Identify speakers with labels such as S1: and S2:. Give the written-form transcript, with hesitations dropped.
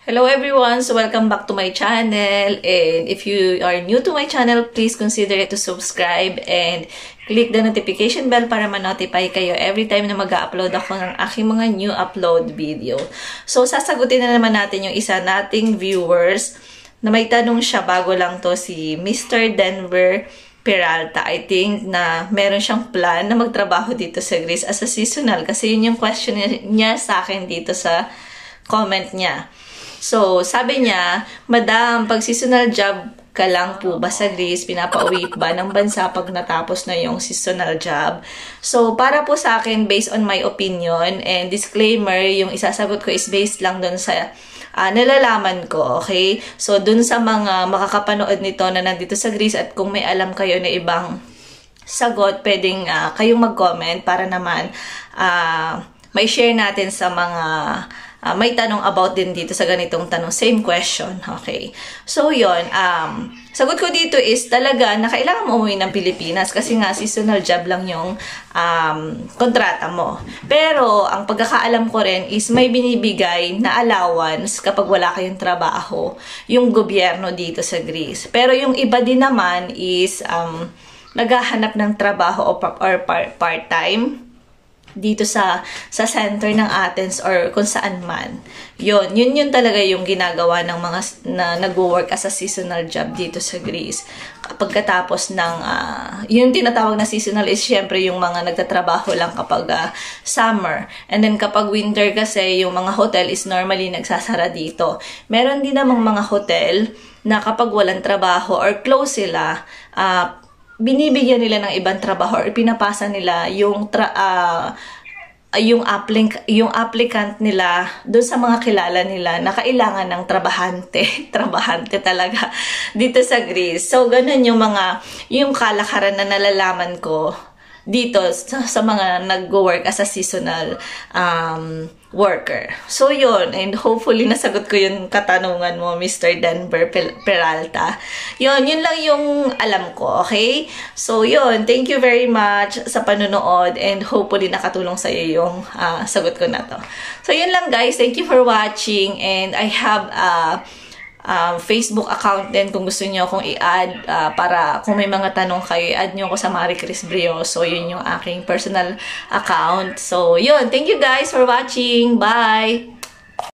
S1: Hello everyone! So welcome back to my channel, and if you are new to my channel, please consider to subscribe and click the notification bell para ma-notify kayo every time na mag-upload ako ng aking mga new upload video. So sasagutin na naman natin yung isa nating viewers na may tanong siya, bago lang to, si Mr. Denver Peralta. I think na meron siyang plan na magtrabaho dito sa Greece as a seasonal, kasi yun yung question niya sa akin dito sa comment niya. So, sabi niya, Madam, pag seasonal job ka lang po ba sa Greece, pinapauwi ba ng bansa pag natapos na yung seasonal job? So, para po sa akin, based on my opinion, and disclaimer, yung isasagot ko is based lang dun sa nalalaman ko, okay? So, dun sa mga makakapanood nito na nandito sa Greece, at kung may alam kayo na ibang sagot, pwedeng kayong mag-comment para naman may share natin sa mga may tanong about din dito sa ganitong tanong. Same question. Okay. So, yun. Sagot ko dito is talaga na kailangan mo umuwi ng Pilipinas kasi nga seasonal job lang yung kontrata mo. Pero, ang pagkakaalam ko rin is may binibigay na allowance kapag wala kayong trabaho yung gobyerno dito sa Greece. Pero yung iba din naman is naghahanap ng trabaho or part-time dito sa center ng Athens or kung saan man. Yun talaga yung ginagawa ng mga na nagwo-work as a seasonal job dito sa Greece. Pagkatapos ng yung tinatawag na seasonal is syempre yung mga nagtatrabaho lang kapag summer. And then kapag winter kasi, yung mga hotel is normally nagsasara dito. Meron din namang mga hotel na kapag walang trabaho or close sila, binibigyan nila ng ibang trabaho or pinapasa nila yung applicant nila doon sa mga kilala nila na kailangan ng trabahante talaga dito sa Greece. So ganun yung kalakaran na nalalaman ko dito sa mga nag-work as a seasonal worker. So yun, and hopefully nasagot ko yung katanungan mo, Mr. Denver Peralta. Yun lang yung alam ko, okay? So yun, thank you very much sa panunood, and hopefully nakatulong sa iyo yung sagot ko na to. So yun lang guys, thank you for watching, and I have Facebook account din kung gusto niyo akong i-add para kung may mga tanong kayo, i-add niyo ako sa Marie Chris Brioso. Yun yung aking personal account. So, yun. Thank you guys for watching. Bye!